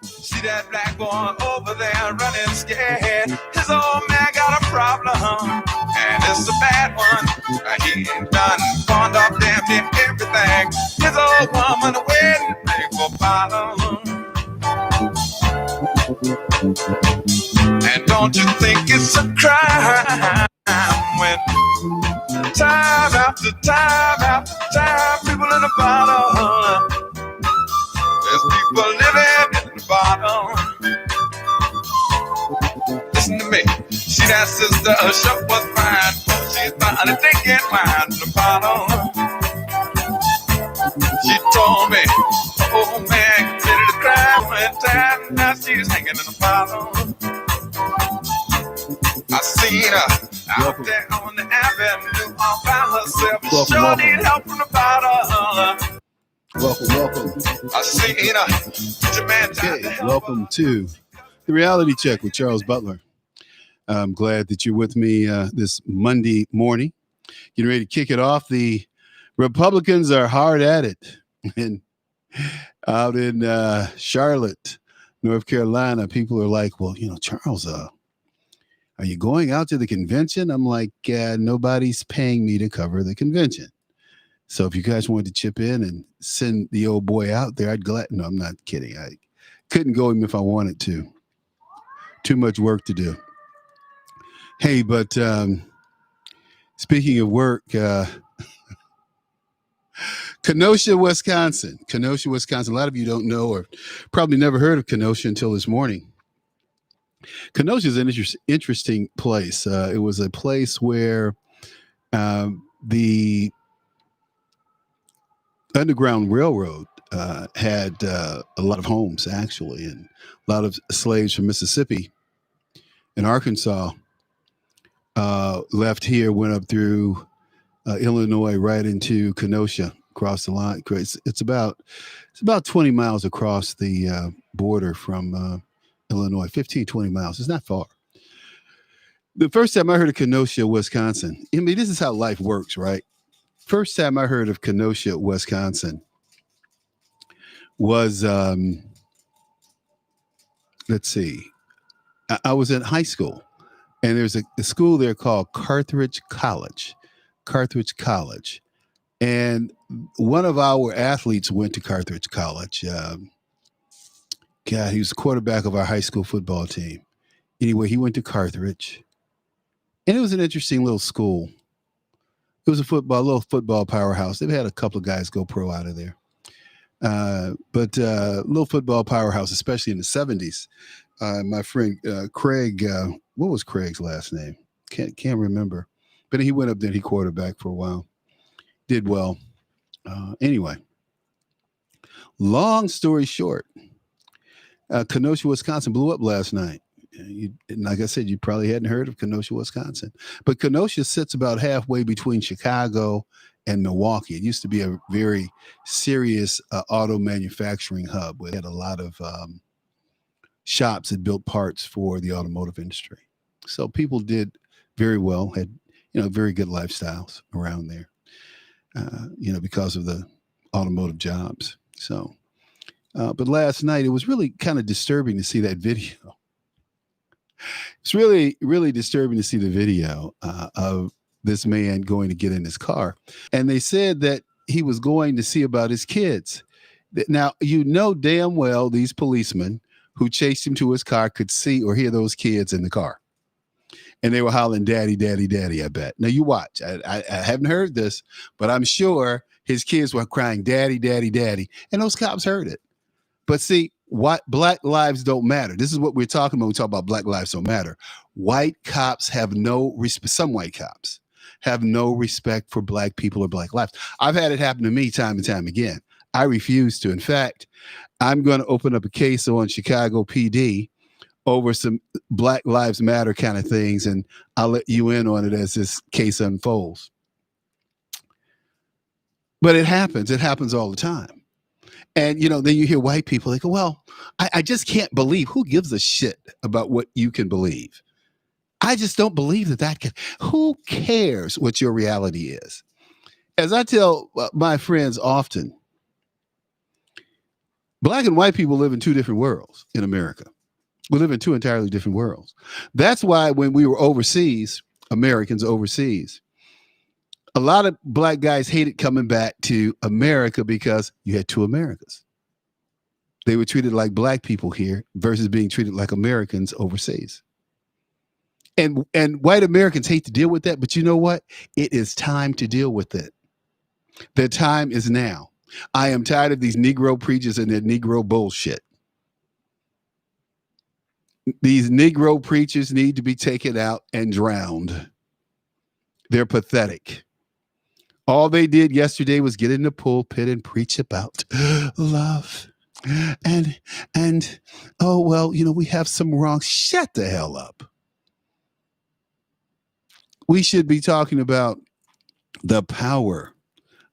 See that black boy over there running scared. His old man got a problem, and it's a bad one. He done pawned off damn near everything. His old woman waiting for bottom. And don't you think it's a crime when time after time after time people in the bottom, there's people living in the bottom. Listen to me. See that sister, her shop was fine. She's finally drinking wine from the bottom. She told me, oh man, ready to cry one time. Now she's hanging in the bottom. I seen her out there on the avenue all by herself. Sure need help from the bottom. Welcome. I seen her. Okay, welcome to the Reality Check with Charles Butler. I'm glad that you're with me this Monday morning. Getting ready to kick it off. The Republicans are hard at it. And out in Charlotte, North Carolina, people are like, well, Charles, are you going out to the convention? I'm like, nobody's paying me to cover the convention. So if you guys wanted to chip in and send the old boy out there, No, I'm not kidding. I couldn't go even if I wanted to. Too much work to do. Hey, but speaking of work, Kenosha, Wisconsin. A lot of you don't know or probably never heard of Kenosha until this morning. Kenosha is an interesting place. It was a place where the Underground Railroad had a lot of homes, actually, and a lot of slaves from Mississippi and Arkansas left here, went up through Illinois, right into Kenosha, across the line. It's about 20 miles across the border from Illinois, 15, 20 miles. It's not far. The first time I heard of Kenosha, Wisconsin, I mean, this is how life works, right? First time I heard of Kenosha, Wisconsin was, let's see, I was in high school, and there's a school there called Carthage College. And one of our athletes went to Carthage College. He was the quarterback of our high school football team. Anyway, he went to Carthage, and it was an interesting little school. It was a little football powerhouse. They've had a couple of guys go pro out of there. But little football powerhouse, especially in the 70s. My friend Craig, what was Craig's last name? Can't remember. But he went up there and he quarterbacked for a while. Did well. Anyway, long story short, Kenosha, Wisconsin blew up last night. Like I said, you probably hadn't heard of Kenosha, Wisconsin. But Kenosha sits about halfway between Chicago and Milwaukee. It used to be a very serious auto manufacturing hub where they had a lot of shops that built parts for the automotive industry. So people did very well, had very good lifestyles around there, because of the automotive jobs. So, but last night it was really kind of disturbing to see that video. It's really, really disturbing to see the video of this man going to get in his car. And they said that he was going to see about his kids. Now, damn well these policemen who chased him to his car could see or hear those kids in the car. And they were hollering, daddy, daddy, daddy, I bet. Now, you watch. I haven't heard this, but I'm sure his kids were crying, daddy, daddy, daddy. And those cops heard it. But see, Black lives don't matter. This is what we're talking about when we talk about Black lives don't matter. White cops have no respect. Some white cops have no respect for Black people or Black lives. I've had it happen to me time and time again. I refuse to. In fact, I'm going to open up a case on Chicago PD over some Black Lives Matter kind of things, and I'll let you in on it as this case unfolds. But it happens. It happens all the time. And, then you hear white people, they go, well, I just can't believe. Who gives a shit about what you can believe? I just don't believe that can. Who cares what your reality is? As I tell my friends often, Black and white people live in two different worlds in America. We live in two entirely different worlds. That's why when we were overseas, Americans overseas, a lot of black guys hated coming back to America because you had two Americas. They were treated like black people here versus being treated like Americans overseas. And white Americans hate to deal with that, but you know what? It is time to deal with it. The time is now. I am tired of these Negro preachers and their Negro bullshit. These Negro preachers need to be taken out and drowned. They're pathetic. All they did yesterday was get in the pulpit and preach about love. And oh, well, you know, we have some wrong. Shut the hell up. We should be talking about the power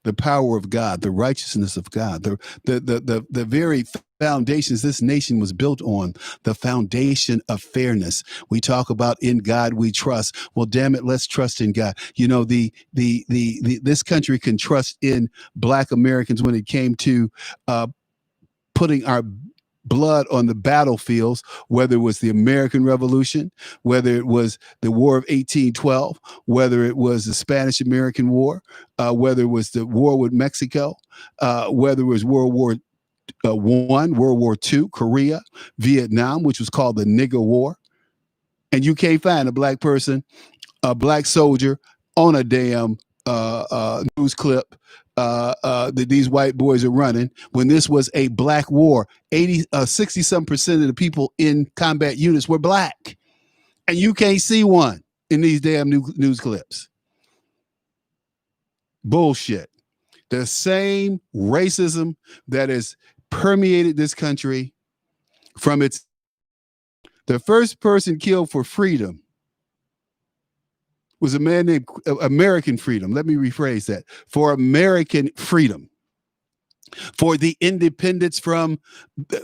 of God, the righteousness of God, the very foundations this nation was built on, the foundation of fairness. We talk about in God we trust. Well, damn it, let's trust in God. You know, this country can trust in black Americans when it came to putting our blood on the battlefields, whether it was the American Revolution, whether it was the War of 1812, whether it was the Spanish-American War, whether it was the war with Mexico, whether it was World War I, World War II, Korea, Vietnam, which was called the Nigger War. And you can't find a black person, a black soldier on a damn news clip that these white boys are running when this was a black war. 60% of the people in combat units were black, and you can't see one in these damn news clips. Bullshit. The same racism that has permeated this country from the first person killed for freedom was a man named American Freedom. Let me rephrase that. For American freedom. For the independence from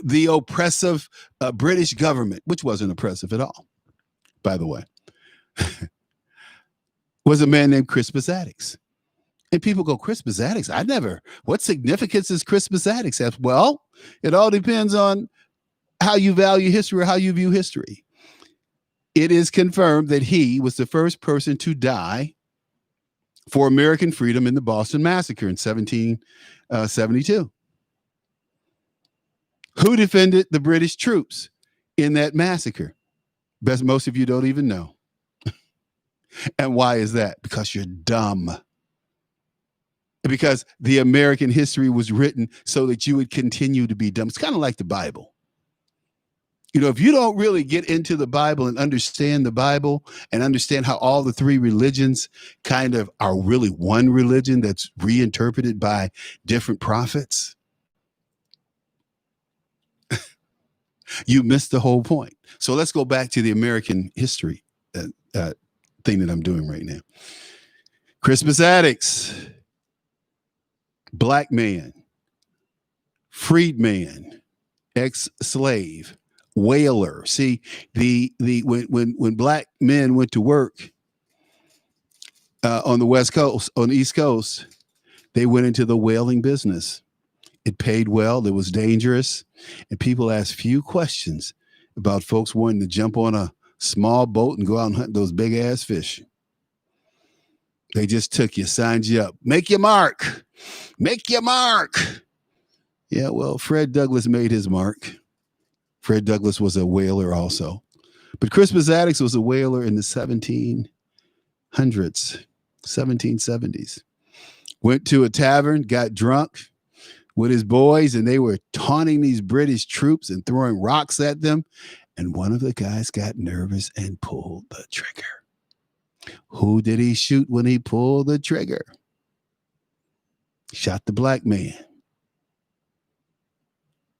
the oppressive British government, which wasn't oppressive at all, by the way, was a man named Crispus Attucks. And people go, Crispus Attucks? What significance does Crispus Attucks have? Well, it all depends on how you value history or how you view history. It is confirmed that he was the first person to die for American freedom in the Boston Massacre in 1772. Who defended the British troops in that massacre? Most of you don't even know. And why is that? Because you're dumb. Because the American history was written so that you would continue to be dumb. It's kind of like the Bible. You know, if you don't really get into the Bible and understand the Bible and understand how all the three religions kind of are really one religion that's reinterpreted by different prophets, you miss the whole point. So let's go back to the American history thing that I'm doing right now. Crispus Attucks, black man, freedman, ex-slave, whaler. See, when black men went to work on the West Coast, on the East Coast, they went into the whaling business. It paid well. It was dangerous. And people asked few questions about folks wanting to jump on a small boat and go out and hunt those big ass fish. They just took you, signed you up. Make your mark. Make your mark. Yeah, well, Fred Douglass made his mark. Fred Douglass was a whaler also. But Crispus Attucks was a whaler in the 1700s, 1770s. Went to a tavern, got drunk with his boys, and they were taunting these British troops and throwing rocks at them. And one of the guys got nervous and pulled the trigger. Who did he shoot when he pulled the trigger? Shot the black man.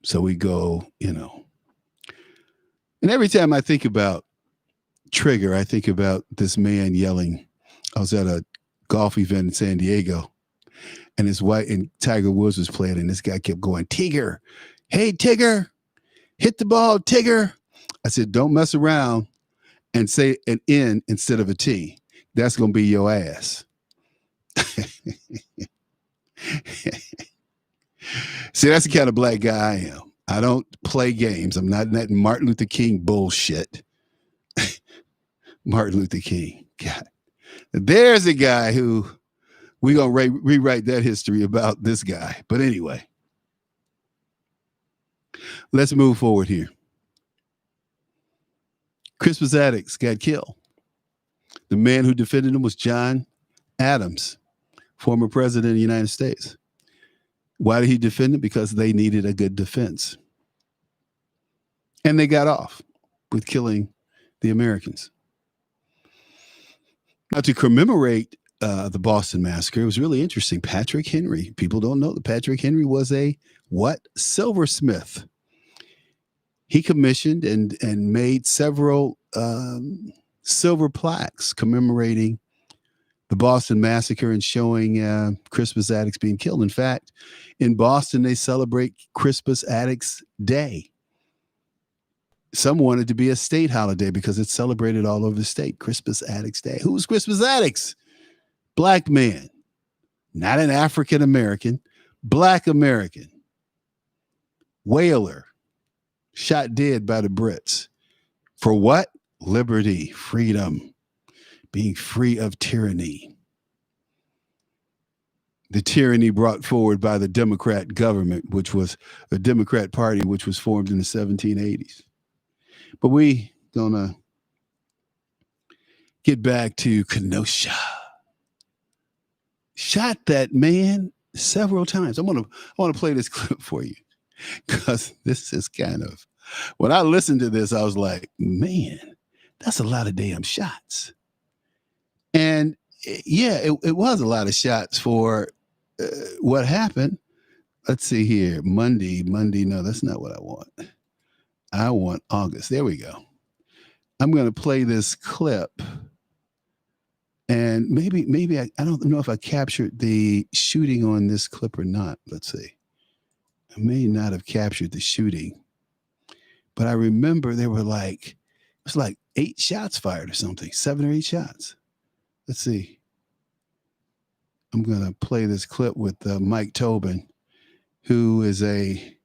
So we go, you know. And every time I think about trigger, I think about this man yelling. I was at a golf event in San Diego, and his wife and Tiger Woods was playing, and this guy kept going, Tigger, hey, Tigger, hit the ball, Tigger. I said, don't mess around and say an N instead of a T. That's going to be your ass. See, that's the kind of black guy I am. I don't play games. I'm not in that Martin Luther King bullshit. Martin Luther King. God. There's a guy who we're going to rewrite that history about this guy. But anyway, let's move forward here. Crispus Attucks got killed. The man who defended him was John Adams, former president of the United States. Why did he defend him? Because they needed a good defense. And they got off with killing the Americans. Now, to commemorate the Boston Massacre, it was really interesting. Patrick Henry, people don't know that Patrick Henry was a what? Silversmith. He commissioned and made several silver plaques commemorating the Boston Massacre and showing Crispus Attucks being killed. In fact, in Boston, they celebrate Crispus Attucks Day. Some wanted to be a state holiday because it's celebrated all over the state. Crispus Attucks Day. Who's Crispus Attucks? Black man, not an African American, Black American, whaler, shot dead by the Brits. For what? Liberty, freedom, being free of tyranny. The tyranny brought forward by the Democrat government, which was the Democrat Party, which was formed in the 1780s. But we gonna get back to Kenosha. Shot that man several times. I want to play this clip for you because this is kind of, when I listened to this, I was like, man, that's a lot of damn shots. And yeah, it was a lot of shots for what happened. Let's see here. Monday. No, that's not what I want. I want August. There we go. I'm going to play this clip. And maybe I don't know if I captured the shooting on this clip or not. Let's see. I may not have captured the shooting. But I remember there were it was like 8 shots fired or something. 7 or 8 shots. Let's see. I'm going to play this clip with Mike Tobin, who is a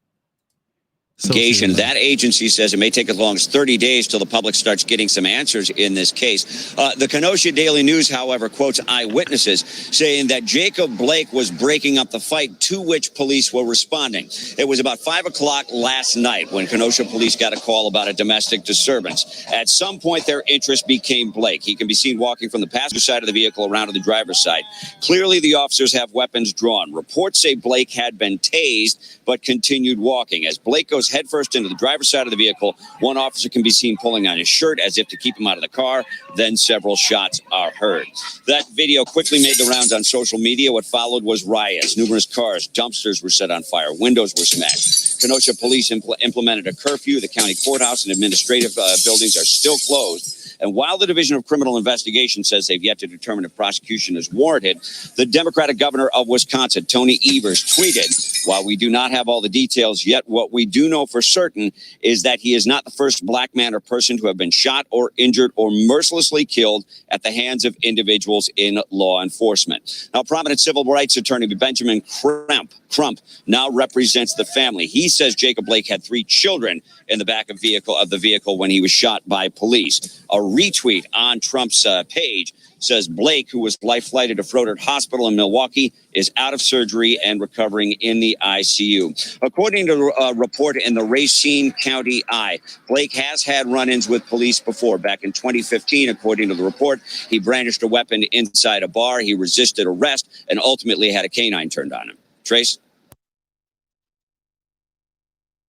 That agency says it may take as long as 30 days till the public starts getting some answers in this case. The Kenosha Daily News, however, quotes eyewitnesses saying that Jacob Blake was breaking up the fight, to which police were responding. It was about 5 o'clock last night when Kenosha police got a call about a domestic disturbance. At some point, their interest became Blake. He can be seen walking from the passenger side of the vehicle around to the driver's side. Clearly, the officers have weapons drawn. Reports say Blake had been tased, but continued walking. As Blake goes headfirst into the driver's side of the vehicle, one officer can be seen pulling on his shirt as if to keep him out of the car. Then several shots are heard. That video quickly made the rounds on social media. What followed was riots. Numerous cars, dumpsters were set on fire. Windows were smashed. Kenosha police implemented a curfew. The county courthouse and administrative buildings are still closed. And while the Division of Criminal Investigation says they've yet to determine if prosecution is warranted, the Democratic governor of Wisconsin, Tony Evers, tweeted, "While we do not have all the details yet, what we do know for certain is that he is not the first black man or person to have been shot or injured or mercilessly killed at the hands of individuals in law enforcement." Now, prominent civil rights attorney Benjamin Crump now represents the family. He says Jacob Blake had 3 children in the back of the vehicle when he was shot by police. A retweet on Trump's page says Blake, who was life flighted to Froedtert Hospital in Milwaukee, is out of surgery and recovering in the ICU. According to a report in the Racine County Eye, Blake has had run-ins with police before. Back in 2015, according to the report, he brandished a weapon inside a bar. He resisted arrest and ultimately had a canine turned on him. Trace?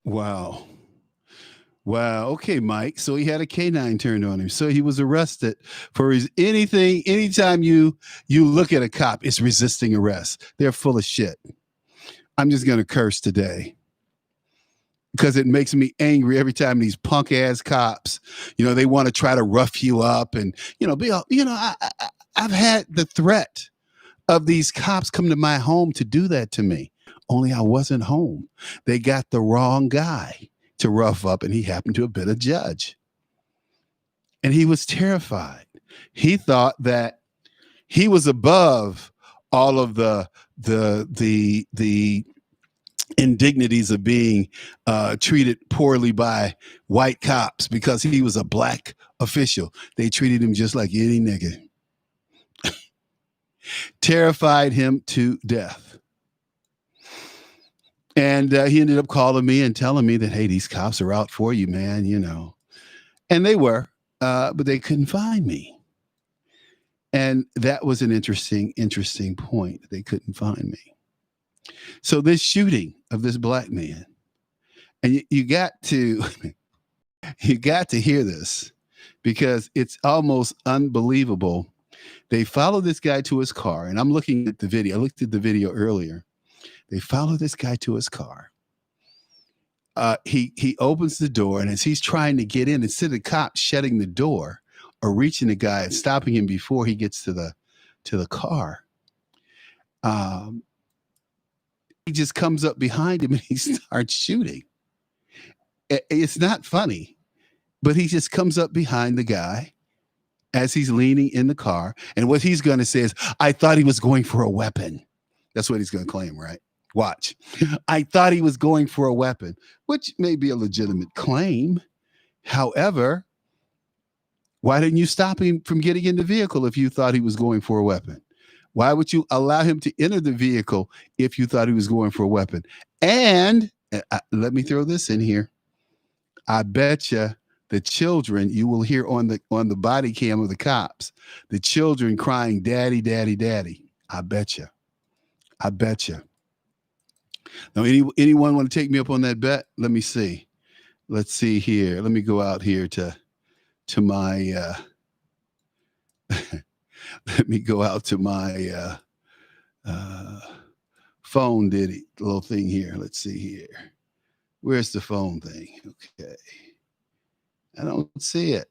Wow. Okay, Mike. So he had a canine turned on him. So he was arrested for anything. Anytime you look at a cop, it's resisting arrest. They're full of shit. I'm just going to curse today because it makes me angry every time these punk ass cops, they want to try to rough you up and, I've had the threat of these cops come to my home to do that to me. Only I wasn't home. They got the wrong guy to rough up, and he happened to have been a judge. And he was terrified. He thought that he was above all of the indignities of being treated poorly by white cops because he was a black official. They treated him just like any nigga. Terrified him to death. And he ended up calling me and telling me that, hey, these cops are out for you, man, you know. And they were, but they couldn't find me. And that was an interesting point. They couldn't find me. So this shooting of this black man, and you got to hear this because it's almost unbelievable. They follow this guy to his car, and I'm looking at the video. I looked at the video earlier. They follow this guy to his car. He opens the door, and as he's trying to get in, instead of the cop shutting the door or reaching the guy and stopping him before he gets to the car, he just comes up behind him and he starts shooting. It's not funny, but he just comes up behind the guy as he's leaning in the car, and what he's going to say is, "I thought he was going for a weapon." That's what he's going to claim, right? Watch. I thought he was going for a weapon, which may be a legitimate claim. However, why didn't you stop him from getting in the vehicle if you thought he was going for a weapon? Why would you allow him to enter the vehicle if you thought he was going for a weapon? And let me throw this in here. I bet you the children, you will hear on the body cam of the cops, the children crying, "Daddy, daddy, daddy." I bet you. Now, anyone want to take me up on that bet? Let me see. Let's see here. Let me go out here to my let me go out to my phone little thing here. Let's see here. Where's the phone thing? Okay. I don't see it.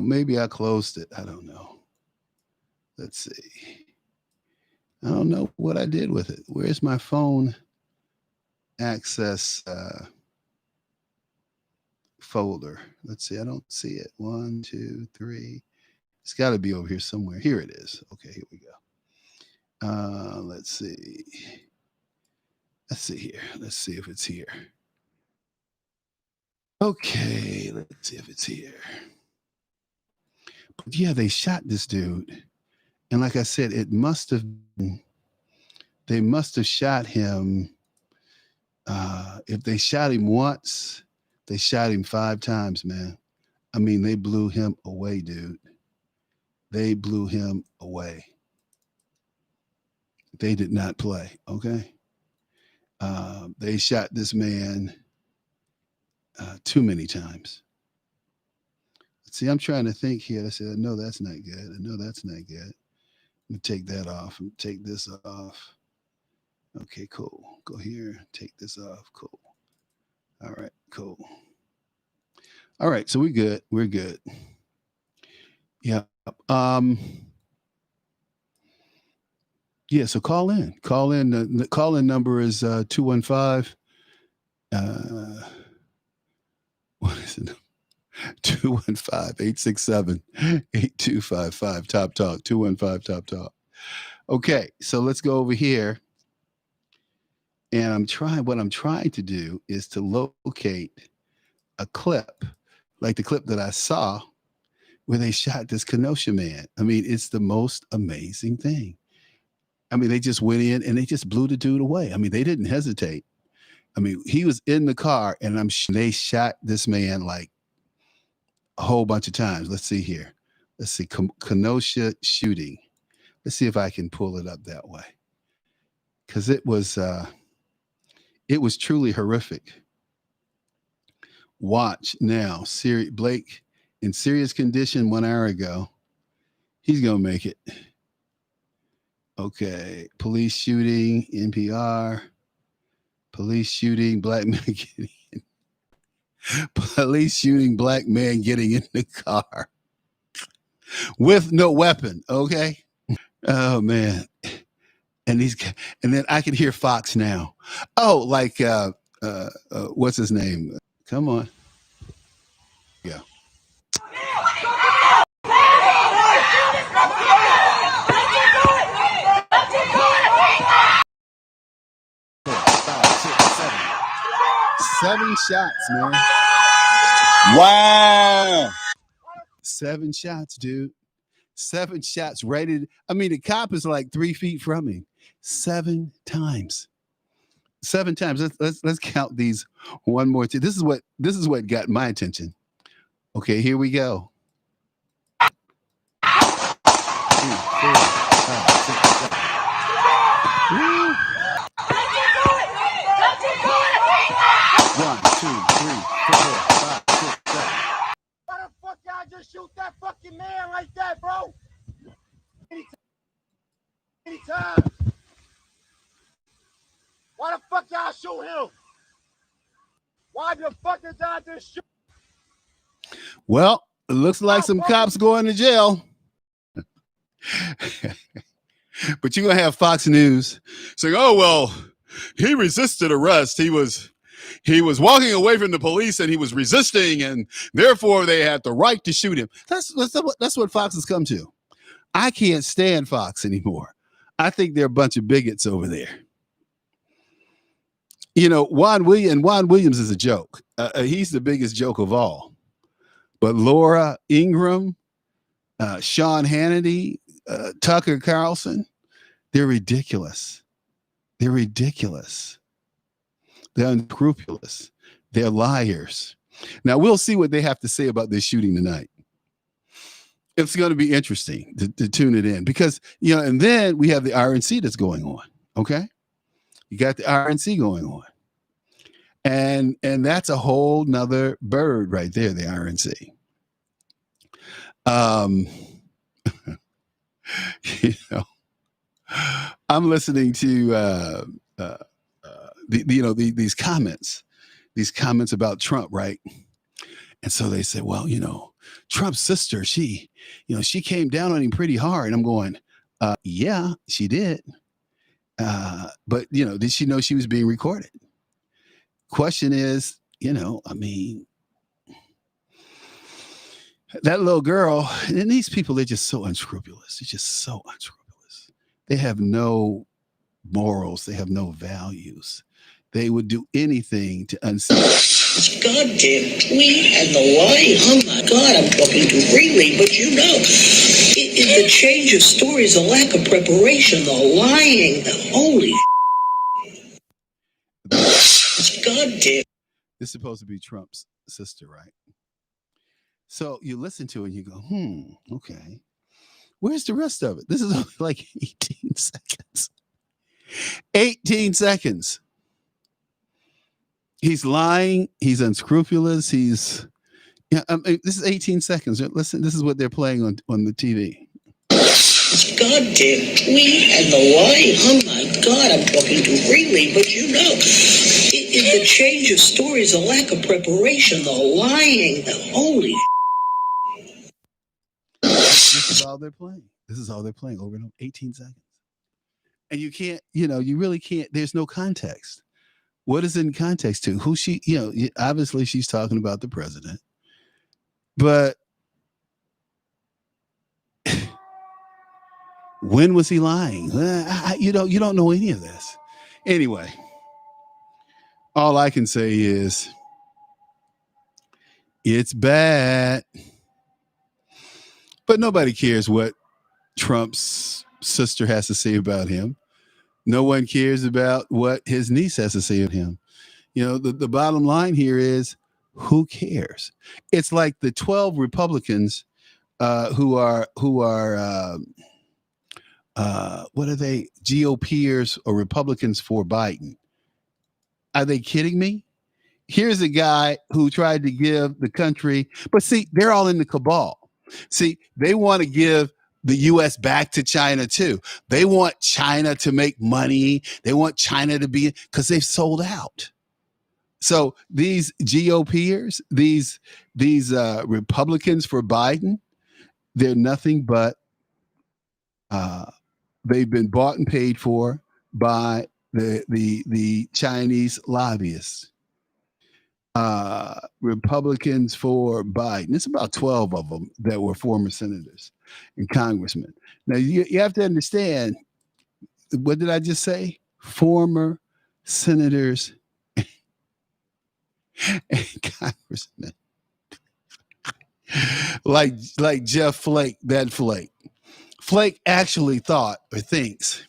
Maybe I closed it. I don't know. Let's see. I don't know what I did with it. Where's my phone access folder? Let's see. I don't see it. 1, 2, 3. It's got to be over here somewhere. Here it is. Okay, here we go. Let's see. Let's see here. Let's see if it's here. Okay, let's see if it's here. But yeah, they shot this dude. And like I said, they must have shot him. If they shot him once, they shot him 5 times, man. I mean, they blew him away, dude. They blew him away. They did not play, okay? They shot this man too many times. See, I'm trying to think here. I said, no, that's not good. No, that's not good. Let me take that off and take this off. Okay, cool. Go here, take this off. Cool. All right, cool. All right, so we're good. We're good. Yeah. Yeah, so call in. The call-in number is 215. What is it? 215-867-8255. Top Talk. 215 Top Talk. Okay, so let's go over here. And what I'm trying to do is to locate a clip, like the clip that I saw where they shot this Kenosha man. I mean, it's the most amazing thing. I mean, they just went in and they just blew the dude away. I mean, they didn't hesitate. I mean, he was in the car and they shot this man like a whole bunch of times. Let's see here. Let's see. Kenosha shooting. Let's see if I can pull it up that way. Because it was truly horrific. Watch now. Blake in serious condition 1 hour ago. He's going to make it. Okay. Police shooting, NPR. Police shooting, black man getting in. Police shooting, black man getting in the car with no weapon. Okay. Oh man. And then I can hear Fox now. Oh, like what's his name? Come on. Yeah. shots, man. Wow. 7 shots, dude. 7 shots rated. I mean, the cop is like 3 feet from him. 7 times. 7 times. Let's count these one more time. This is what got my attention. Okay, here we go. 2, 4, 5, 6, 7. Woo. 1, 2, 3, 4, 5, 6, 7. Why the fuck y'all just shoot that fucking man like that, bro? Anytime. Why the fuck y'all shoot him? Why the fuck did y'all just shoot? Well, it looks like some cops going to jail. But you're going to have Fox News saying, oh, well, he resisted arrest. He was walking away from the police and he was resisting, and therefore they had the right to shoot him. That's what Fox has come to. I can't stand Fox anymore. I think they're a bunch of bigots over there. You know, Juan Williams is a joke. He's the biggest joke of all. But Laura Ingraham, Sean Hannity, Tucker Carlson, they're ridiculous. They're ridiculous. They're unscrupulous. They're liars. Now, we'll see what they have to say about this shooting tonight. It's going to be interesting to tune it in because, you know, and then we have the RNC that's going on. Okay. You got the RNC going on. And that's a whole nother bird right there, the RNC. You know, I'm listening to these comments about Trump, right? And so they said, well, you know, Trump's sister, she came down on him pretty hard. And I'm going, yeah, she did. But, you know, did she know she was being recorded? Question is, you know, I mean, that little girl, and these people, they're just so unscrupulous. They're just so unscrupulous. They have no morals. They have no values. They would do anything to unseat. This goddamn tweet and the lie. Oh my God, I'm talking too freely, but you know, the change of stories, the lack of preparation, the lying, the holy. This goddamn. This is supposed to be Trump's sister, right? So you listen to it and you go, okay. Where's the rest of it? This is only like 18 seconds. 18 seconds. He's lying. He's unscrupulous. This is 18 seconds. Listen, this is what they're playing on the TV. This goddamn tweet and the lie. Oh my God, I'm talking too freely, but you know, the change of stories, the lack of preparation, the lying, the holy. This is all they're playing. This is all they're playing over and over. 18 seconds. And you can't, you know, you really can't. There's no context. What is in context to? Who she, you know, obviously she's talking about the president. But when was he lying? You don't know any of this. Anyway, all I can say is it's bad. But nobody cares what Trump's sister has to say about him. No one cares about what his niece has to say of him. You know, the bottom line here is, who cares? It's like the 12 Republicans who are what are they? GOPers or Republicans for Biden. Are they kidding me? Here's a guy who tried to give the country, but see, they're all in the cabal. See, they want to give the U.S. back to China too. They want China to make money. They want China to be, because they've sold out. So these GOPers, these Republicans for Biden, they're nothing but they've been bought and paid for by the Chinese lobbyists. Republicans for Biden. It's about 12 of them that were former senators and congressmen. Now, you have to understand, what did I just say? Former senators and congressmen like Jeff Flake, that Flake. Flake actually thought or thinks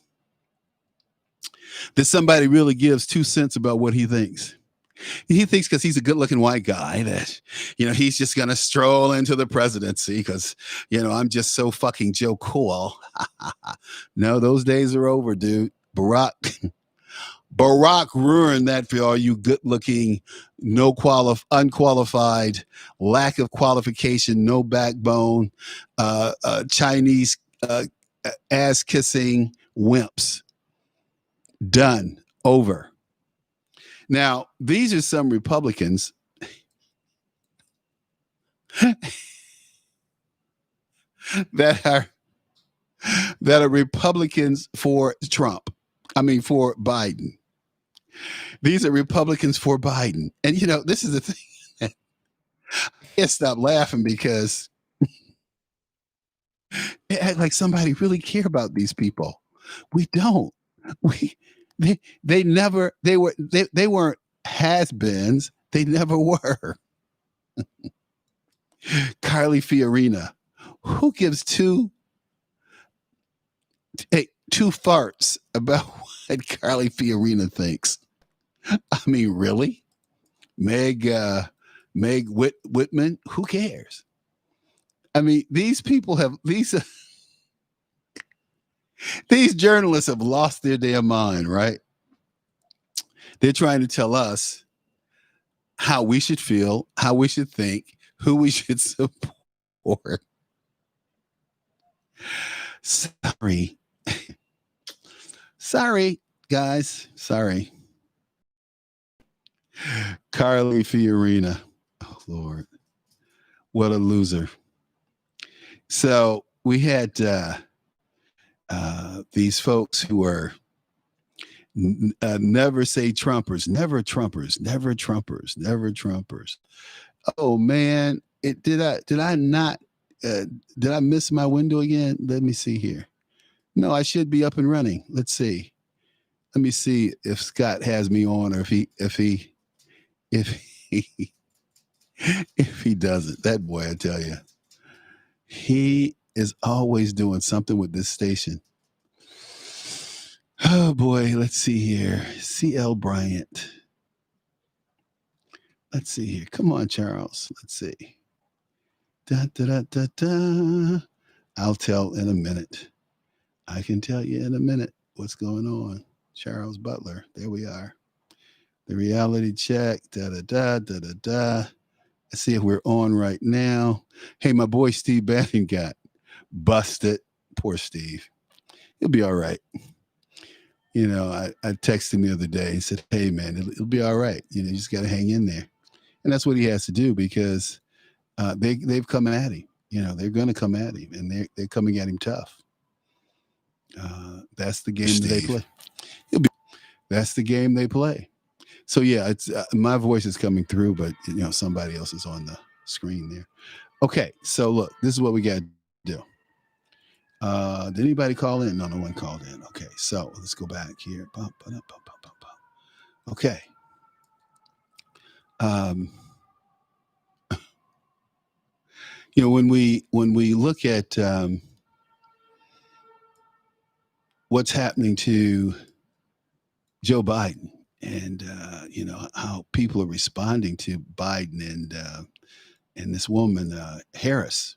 that somebody really gives 2 cents about what he thinks. He thinks because he's a good-looking white guy that, he's just going to stroll into the presidency because, I'm just so fucking Joe Cool. No, those days are over, dude. Barack ruined that for all you good-looking, unqualified, lack of qualification, no backbone, Chinese ass-kissing wimps. Done. Over. Now, these are some Republicans that are Republicans for Trump. I mean, for Biden. These are Republicans for Biden. And, this is the thing. I can't stop laughing because it act like somebody really care about these people. We don't. They weren't has-beens. They never were. Carly Fiorina. Who gives two farts about what Carly Fiorina thinks? I mean, really? Meg Whitman? Who cares? I mean, these people have these journalists have lost their damn mind, right? They're trying to tell us how we should feel, how we should think, who we should support. Sorry. Sorry, guys. Sorry. Carly Fiorina. Oh, Lord. What a loser. So we had these folks who were never say Trumpers, never Trumpers, never Trumpers, never Trumpers. Oh man, did I miss my window again? Let me see here. No, I should be up and running. Let's see. Let me see if Scott has me on or if he doesn't. That boy, I tell you, he is always doing something with this station. Oh boy, let's see here. C.L. Bryant. Let's see here. Come on, Charles. Let's see. Da, da, da, da, da. I'll tell in a minute. I can tell you in a minute what's going on. Charles Butler. There we are. The reality check. Da, da, da, da, da, da. Let's see if we're on right now. Hey, my boy Steve Bannon got busted. Poor Steve. He'll be all right. I texted him the other day and said, hey, man, it'll be all right. You just got to hang in there. And that's what he has to do because they've come at him. They're going to come at him, and they're coming at him tough. That's the game that they play. That's the game they play. So, yeah, it's my voice is coming through, but, somebody else is on the screen there. Okay, so, look, this is what we got to do. Did anybody call in? No one called in. Okay, so let's go back here. Okay. When we look at what's happening to Joe Biden and how people are responding to Biden and this woman Harris,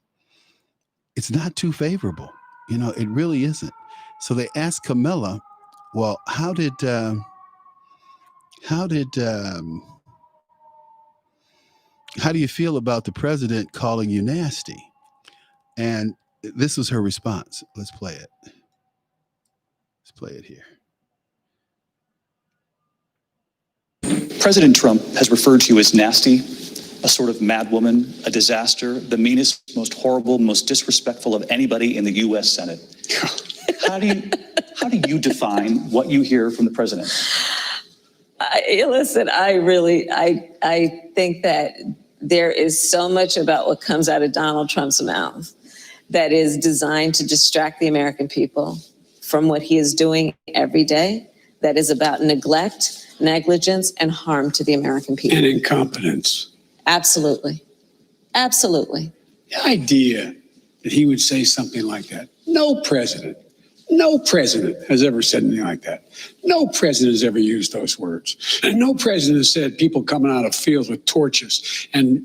it's not too favorable. It really isn't. So they asked Camilla, well, how do you feel about the president calling you nasty? And this was her response. Let's play it. Let's play it here. President Trump has referred to you as nasty, a sort of mad woman, a disaster, the meanest, most horrible, most disrespectful of anybody in the U.S. Senate. How do you define what you hear from the president? Listen, I think that there is so much about what comes out of Donald Trump's mouth that is designed to distract the American people from what he is doing every day, that is about neglect, negligence, and harm to the American people. And incompetence. Absolutely. Absolutely. The idea that he would say something like that. No president has ever said anything like that. No president has ever used those words. And no president has said people coming out of fields with torches and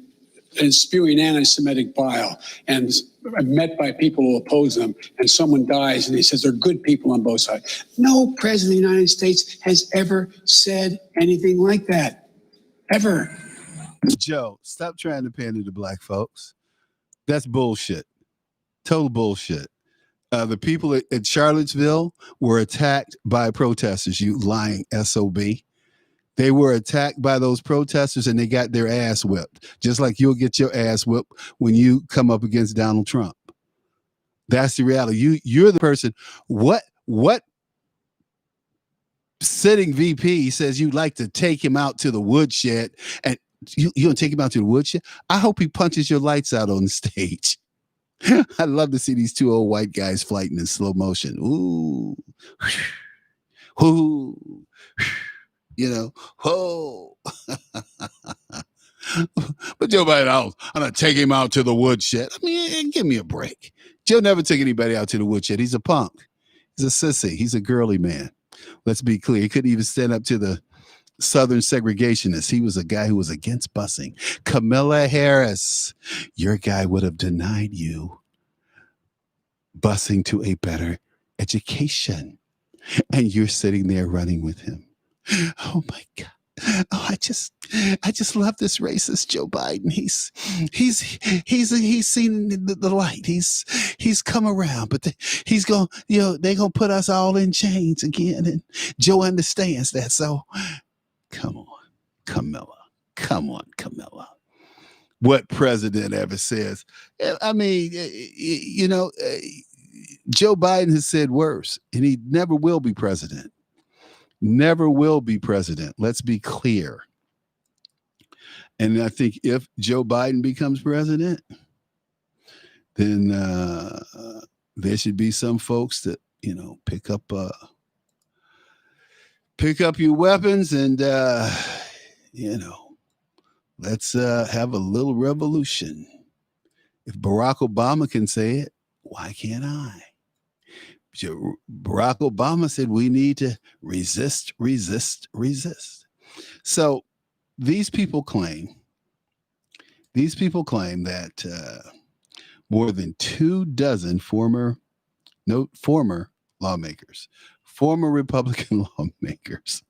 spewing anti-Semitic bile and met by people who oppose them, and someone dies and he says they're good people on both sides. No president of the United States has ever said anything like that. Ever. Joe, stop trying to pander to black folks. That's bullshit. Total bullshit. The people at Charlottesville were attacked by protesters, you lying SOB. They were attacked by those protesters and they got their ass whipped, just like you'll get your ass whipped when you come up against Donald Trump. That's the reality. You're the person. What sitting VP says you'd like to take him out to the woodshed, and you don't take him out to the woodshed? I hope he punches your lights out on the stage. I'd love to see these two old white guys fighting in slow motion. Ooh. Ooh. You know, whoa. But Joe Biden, I'm going to take him out to the woodshed. I mean, give me a break. Joe never took anybody out to the woodshed. He's a punk. He's a sissy. He's a girly man. Let's be clear. He couldn't even stand up to the Southern segregationists. He was a guy who was against busing. Kamala Harris, your guy would have denied you busing to a better education. And you're sitting there running with him. Oh my God. Oh, I just love this racist Joe Biden. He's seen the light. He's come around, but he's going, they're going to put us all in chains again. And Joe understands that. So come on, Camilla. Come on, Camilla. What president ever says? I mean, Joe Biden has said worse, and he never will be president. Never will be president. Let's be clear. And I think if Joe Biden becomes president, then there should be some folks that, pick up your weapons and, let's have a little revolution. If Barack Obama can say it, why can't I? Barack Obama said we need to resist. So these people claim that more than 24 former lawmakers, former Republican lawmakers,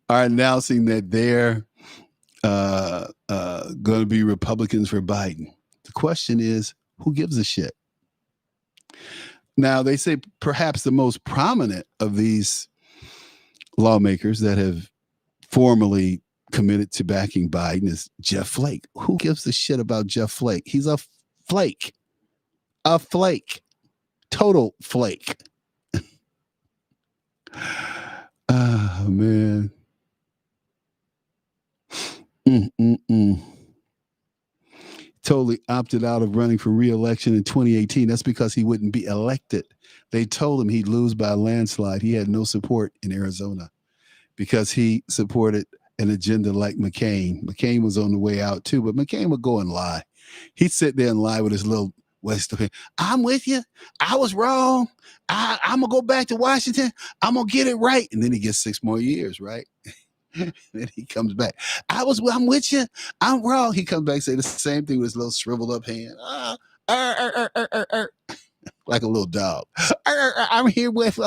are announcing that they're going to be Republicans for Biden. The question is, who gives a shit? Now, they say perhaps the most prominent of these lawmakers that have formally committed to backing Biden is Jeff Flake. Who gives a shit about Jeff Flake? He's a flake. A flake. Total flake. Oh, man. Totally opted out of running for re-election in 2018. That's because he wouldn't be elected. They told him he'd lose by a landslide. He had no support in Arizona because he supported an agenda like McCain. McCain was on the way out too, but McCain would go and lie. He'd sit there and lie with his little West. I'm with you. I was wrong. I'm going to go back to Washington. I'm going to get it right. And then he gets 6 more years, right? Then he comes back. I'm with you. I'm wrong. He comes back, say the same thing with his little shriveled up hand. Like a little dog. I'm here with.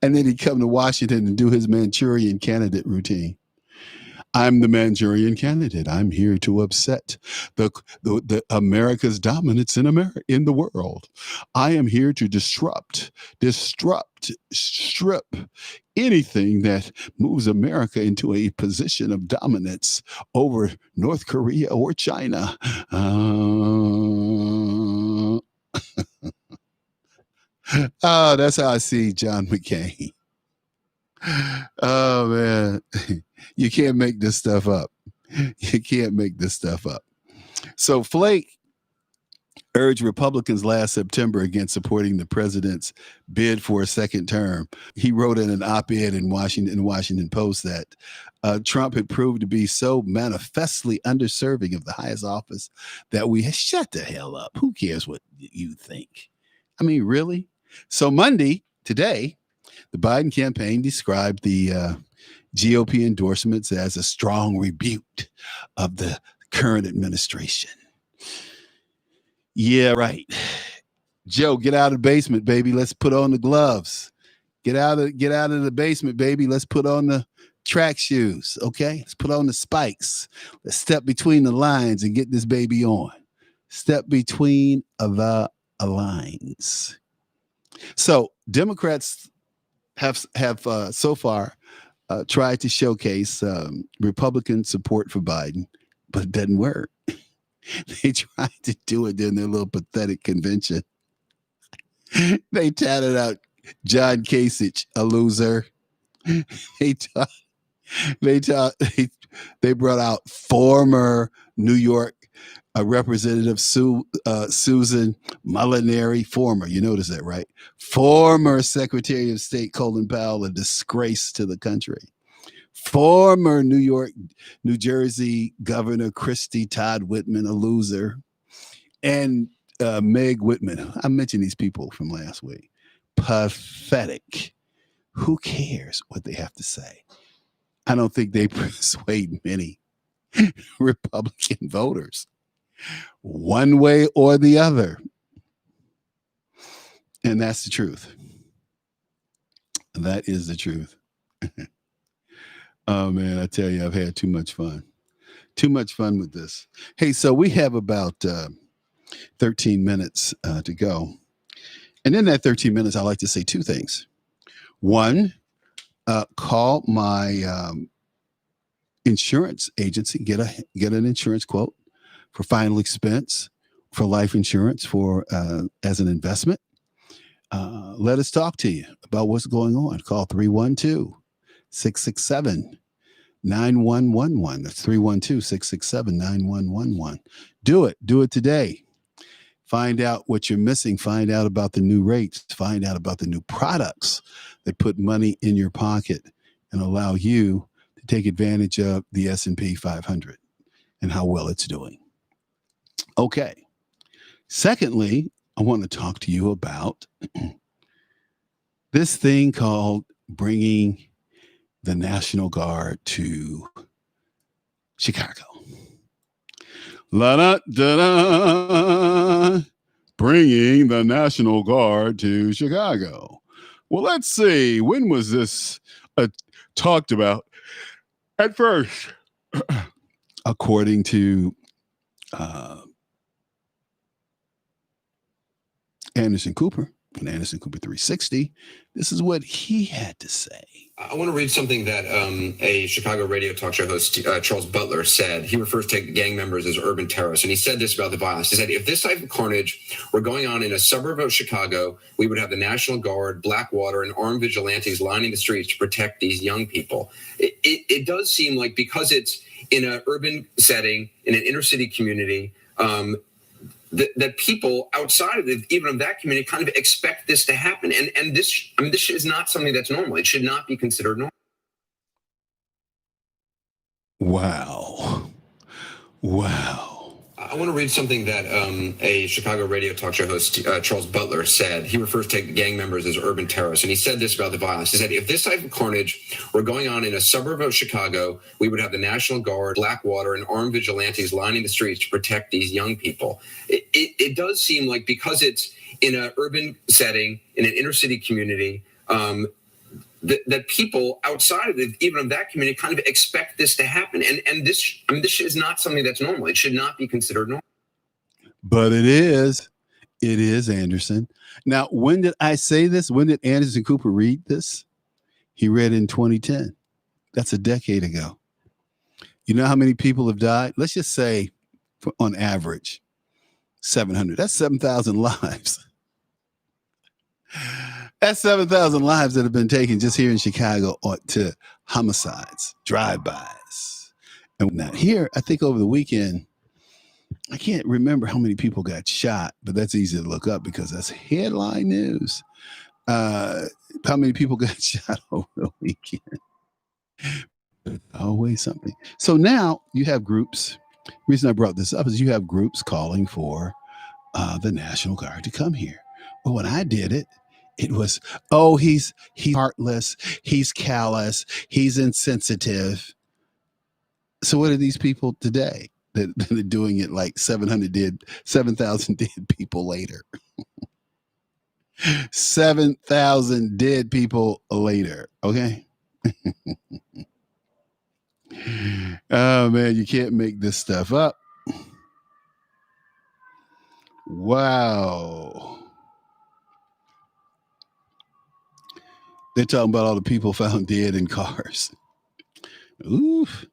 And then he'd come to Washington and do his Manchurian candidate routine. I'm the Manchurian candidate. I'm here to upset the America's dominance in the world. I am here to disrupt, strip anything that moves America into a position of dominance over North Korea or China. Oh, that's how I see John McCain. Oh, man. You can't make this stuff up. You can't make this stuff up. So Flake urged Republicans last September against supporting the president's bid for a second term. He wrote in an op-ed in Washington Post that Trump had proved to be so manifestly underserving of the highest office that we shut the hell up. Who cares what you think? I mean, really? So Monday, today, the Biden campaign described the GOP endorsements as a strong rebuke of the current administration. Yeah, right. Joe, get out of the basement, baby. Let's put on the gloves. Get out of the basement, baby. Let's put on the track shoes. Okay. Let's put on the spikes. Let's step between the lines and get this baby on. Step between the lines. So Democrats have so far tried to showcase Republican support for Biden, but it doesn't work. They tried to do it in their little pathetic convention. They tatted out John Kasich, a loser. They brought out former New York Representative Susan Molinari, former, you notice that, right? Former Secretary of State Colin Powell, a disgrace to the country. Former New Jersey Governor Christie Todd Whitman, a loser. And Meg Whitman. I mentioned these people from last week. Pathetic. Who cares what they have to say? I don't think they persuade many Republican voters one way or the other. And that's the truth. That is the truth. Oh, man, I tell you, I've had too much fun. Too much fun with this. Hey, so we have about 13 minutes to go. And in that 13 minutes, I like to say two things. One, call my insurance agency, get an insurance quote for final expense, for life insurance, for as an investment. Let us talk to you about what's going on. Call 312-667-9111. That's 312-667-9111. Do it today. Find out what you're missing. Find out about the new rates. Find out about the new products that put money in your pocket and allow you to take advantage of the S&P 500 and how well it's doing. Okay. Secondly, I want to talk to you about this thing called bringing the National Guard to Chicago. La-da-da-da, bringing the National Guard to Chicago. Well, let's see. When was this talked about? At first, according to Anderson Cooper, on Anderson Cooper 360, this is what he had to say. I want to read something that a Chicago radio talk show host, Charles Butler, said. He refers to gang members as urban terrorists, and he said this about the violence. He said, if this type of carnage were going on in a suburb of Chicago, we would have the National Guard, Blackwater, and armed vigilantes lining the streets to protect these young people. It does seem like because it's in an urban setting, in an inner city community, that people outside of even of that community kind of expect this to happen. And this is not something that's normal. It should not be considered normal. Wow. I want to read something that a Chicago radio talk show host, Charles Butler, said. He refers to gang members as urban terrorists, and he said this about the violence. He said, if this type of carnage were going on in a suburb of Chicago, we would have the National Guard, Blackwater, and armed vigilantes lining the streets to protect these young people. It does seem like because it's in an urban setting, in an inner city community, that people outside of even of that community kind of expect this to happen. And this is not something that's normal. It should not be considered normal. But it is. It is, Anderson. Now, when did I say this? When did Anderson Cooper read this? He read in 2010. That's a decade ago. You know how many people have died? Let's just say, on average, 700. That's 7,000 lives. That's 7,000 lives that have been taken just here in Chicago to homicides, drive-bys. And now here, I think over the weekend, I can't remember how many people got shot, but that's easy to look up because that's headline news. How many people got shot over the weekend? Always something. So now you have groups. The reason I brought this up is you have groups calling for the National Guard to come here. But when I did it, it was, oh, he's heartless, he's callous, he's insensitive. So what are these people today that are doing it like 7,000 dead people later? 7,000 dead people later. Okay. Oh man, you can't make this stuff up. Wow. They're talking about all the people found dead in cars. Oof.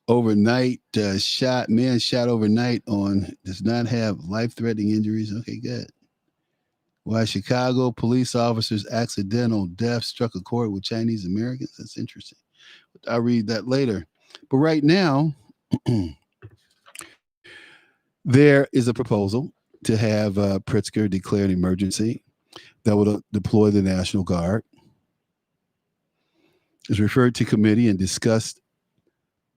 Overnight shot overnight on does not have life-threatening injuries. Okay, good. Why Chicago police officers' accidental death struck a chord with Chinese Americans. That's interesting. I'll read that later. But right now, there is a proposal to have Pritzker declare an emergency that would deploy the National Guard. It's referred to committee and discussed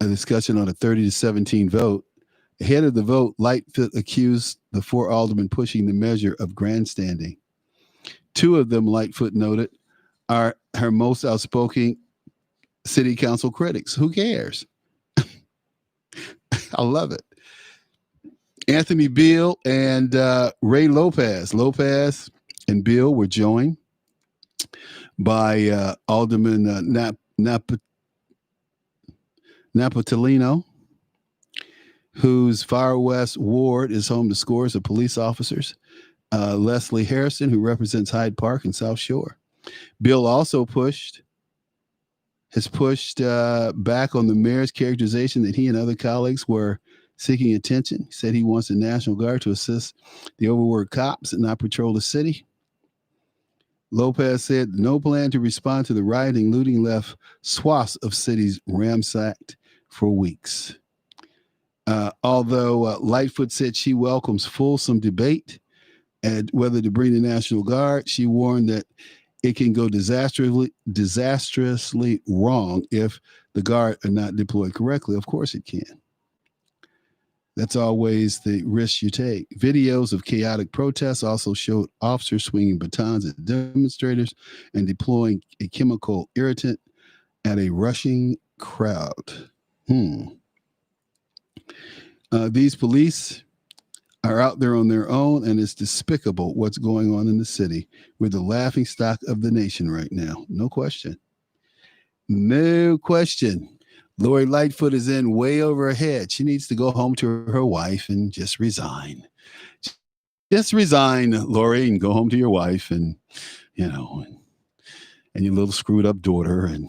a discussion on a 30-17 vote. Ahead of the vote, Lightfoot accused the 4 aldermen pushing the measure of grandstanding. 2 of them, Lightfoot noted, are her most outspoken city council critics. Who cares? I love it. Anthony Beale and Ray Lopez. Lopez and Beale were joined by Alderman Napolitano, whose Far West ward is home to scores of police officers. Leslie Harrison, who represents Hyde Park and South Shore. Bill also has pushed back on the mayor's characterization that he and other colleagues were seeking attention. He said he wants the National Guard to assist the overworked cops and not patrol the city. Lopez said no plan to respond to the rioting, looting left swaths of cities ransacked for weeks. Although Lightfoot said she welcomes fulsome debate and whether to bring the National Guard, she warned that it can go disastrously wrong if the Guard are not deployed correctly. Of course it can. That's always the risk you take. Videos of chaotic protests also showed officers swinging batons at demonstrators and deploying a chemical irritant at a rushing crowd. These police are out there on their own, and it's despicable what's going on in the city. We're the laughing stock of the nation right now. No question. No question. Lori Lightfoot is in way over her head. She needs to go home to her wife and just resign. Just resign, Lori, and go home to your wife and, and your little screwed up daughter and,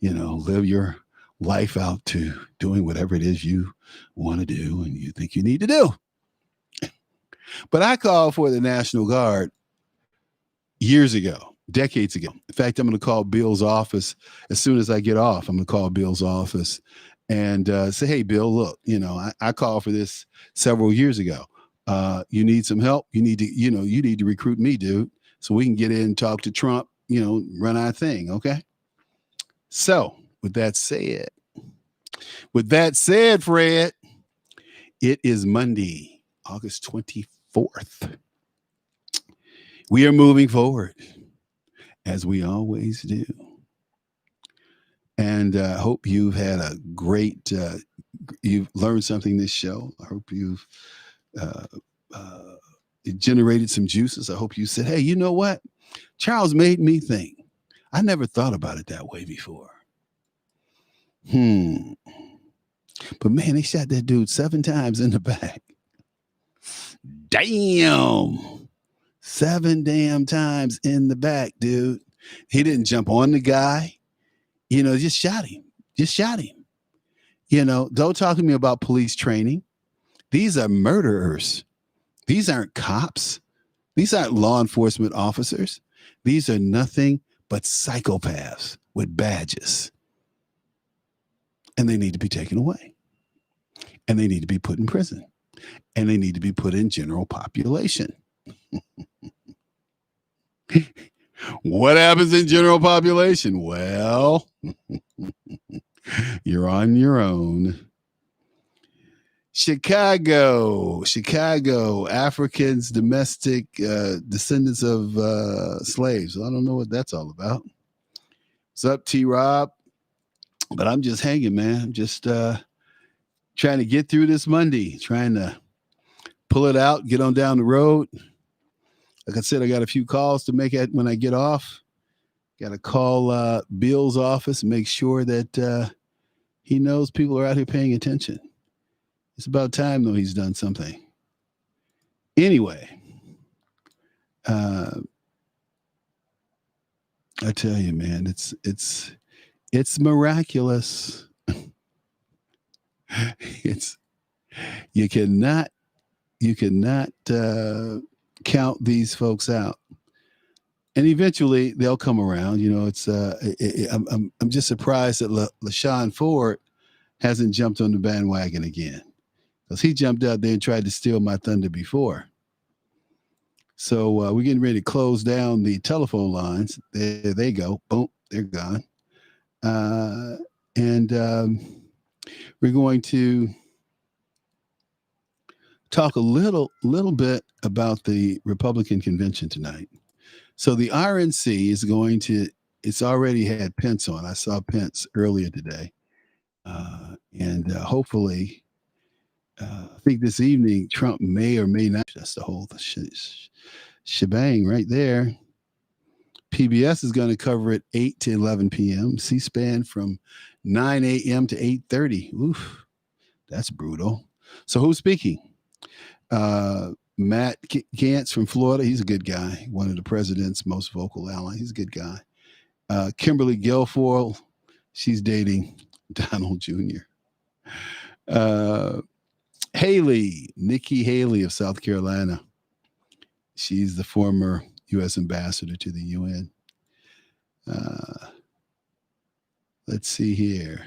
live your life out to doing whatever it is you want to do and you think you need to do. But I called for the National Guard years ago, decades ago. In fact, I'm going to call Bill's office as soon as I get off. I'm going to call Bill's office and say, hey, Bill, look, I called for this several years ago. You need some help. You need to recruit me, dude, so we can get in and talk to Trump, run our thing. Okay. So with that said, Fred, it is Monday, August 24th. We are moving forward as we always do. And I hope you've had a great, you've learned something this show. I hope you've generated some juices. I hope you said, hey, you know what? Charles made me think. I never thought about it that way before. But man, they shot that dude 7 times in the back. Damn. 7 damn times in the back, dude. He didn't jump on the guy. Just shot him. Don't talk to me about police training. These are murderers. These aren't cops. These aren't law enforcement officers. These are nothing but psychopaths with badges. And they need to be taken away. And they need to be put in prison. and they need to be put in general population. What happens in general population? Well, you're on your own. Chicago, Africans, domestic descendants of slaves. I don't know what that's all about. What's up, T-Rob? But I'm just hanging, man. I'm just trying to get through this Monday, trying to pull it out, get on down the road. Like I said, I got a few calls to make when I get off. Got to call Bill's office and make sure that he knows people are out here paying attention. It's about time, though, he's done something. Anyway, I tell you, man, it's miraculous. You cannot count these folks out, and eventually they'll come around. You know, I'm just surprised that LaShawn Ford hasn't jumped on the bandwagon again, because he jumped out there and tried to steal my thunder before. So we're getting ready to close down the telephone lines. There they go. Boom, they're gone. And we're going to talk a little bit about the Republican convention tonight. So the RNC is going to, it's already had Pence on. I saw Pence earlier today. And hopefully, I think this evening, Trump may or may not. That's the whole shebang right there. PBS is going to cover it 8 to 11 p.m. C-SPAN from 9 a.m. to 8:30. Oof, that's brutal. So who's speaking? Matt Gaetz from Florida. He's a good guy. One of the president's most vocal allies. He's a good guy. Kimberly Guilfoyle. She's dating Donald Jr. Nikki Haley of South Carolina. She's the former U.S. ambassador to the UN. Let's see here.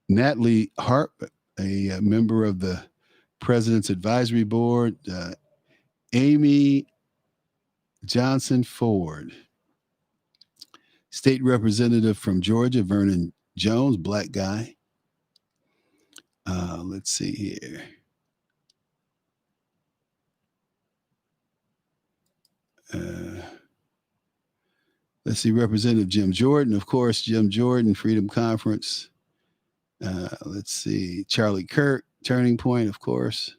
Natalie Hart, a member of the President's Advisory Board. Amy Johnson Ford, State Representative from Georgia. Vernon Jones, black guy. Let's see here. Let's see, Representative Jim Jordan, of course, Jim Jordan, Freedom Conference. Let's see, Charlie Kirk, Turning Point, of course.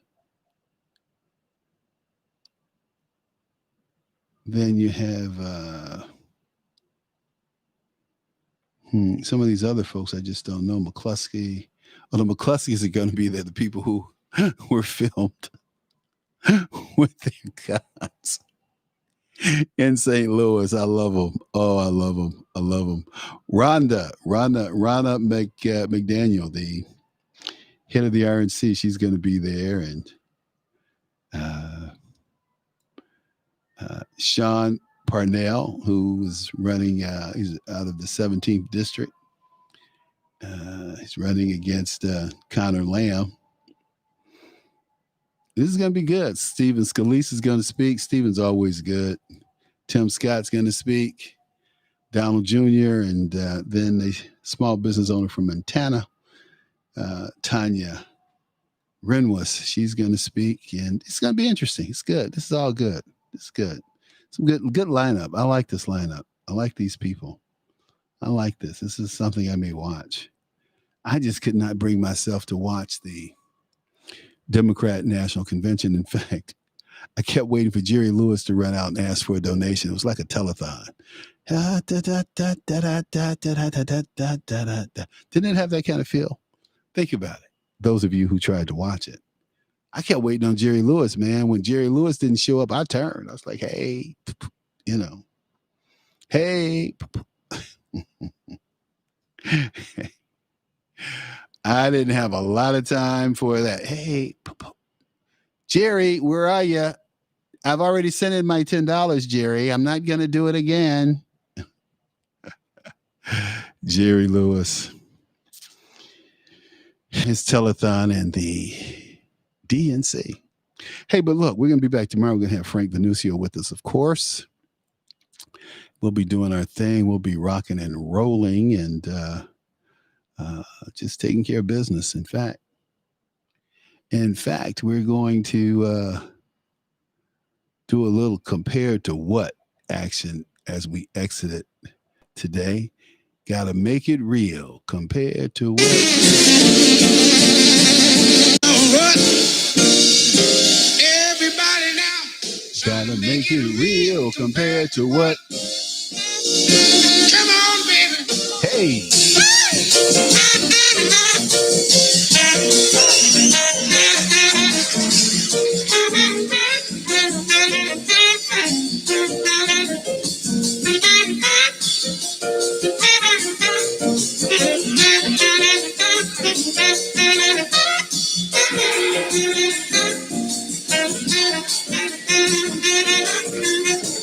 Then you have some of these other folks I just don't know. McCluskey. Oh, the McCluskeys are going to be there, the people who were filmed with their guns in St. Louis. I love them. Oh, I love them. I love them. Rhonda McDaniel, the head of the RNC, she's going to be there. And Sean Parnell, who is running, he's out of the 17th district. He's running against Connor Lamb. This is going to be good. Stephen Scalise is going to speak. Stephen's always good. Tim Scott's going to speak. Donald Jr. And then a small business owner from Montana, Tanya Renwas. She's going to speak. And it's going to be interesting. It's good. This is all good. It's good. Some good lineup. I like this lineup. I like these people. I like this. This is something I may watch. I just could not bring myself to watch the Democrat National Convention. In fact, I kept waiting for Jerry Lewis to run out and ask for a donation. It was like a telethon. Didn't it have that kind of feel? Think about it. Those of you who tried to watch it. I kept waiting on Jerry Lewis, man. When Jerry Lewis didn't show up, I turned. I was like, hey, hey. I didn't have a lot of time for that. Hey, Jerry, where are you? I've already sent in my $10, Jerry. I'm not going to do it again. Jerry Lewis. his telethon and the DNC. Hey, but look, we're going to be back tomorrow. We're going to have Frank Venucio with us, of course. We'll be doing our thing. We'll be rocking and rolling and just taking care of business. In fact, we're going to do a little compared to what action as we exited today. Got to make it real compared to what. Everybody now. Gotta make it real compared to what. Come on, baby. Hey.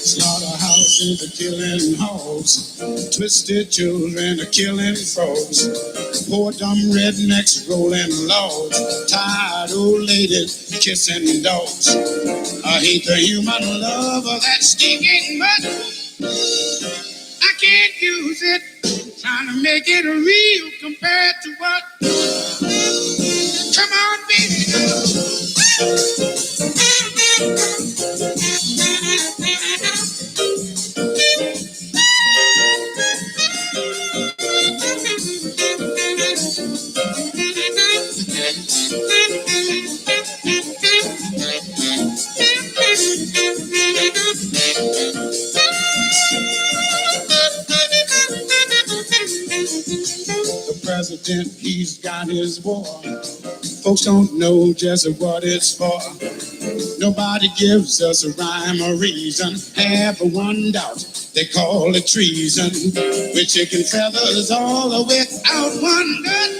Slaughterhouses are killing hogs, twisted children are killing frogs, poor dumb rednecks rolling logs, tired old ladies kissing dogs. I hate the human love of that stinking mud. I can't use it, trying to make it real compared to what. Come on, baby. The president, he's got his war. Folks don't know just what it's for. Nobody gives us a rhyme or reason. Have one doubt, they call it treason. With chicken feathers all without one nut.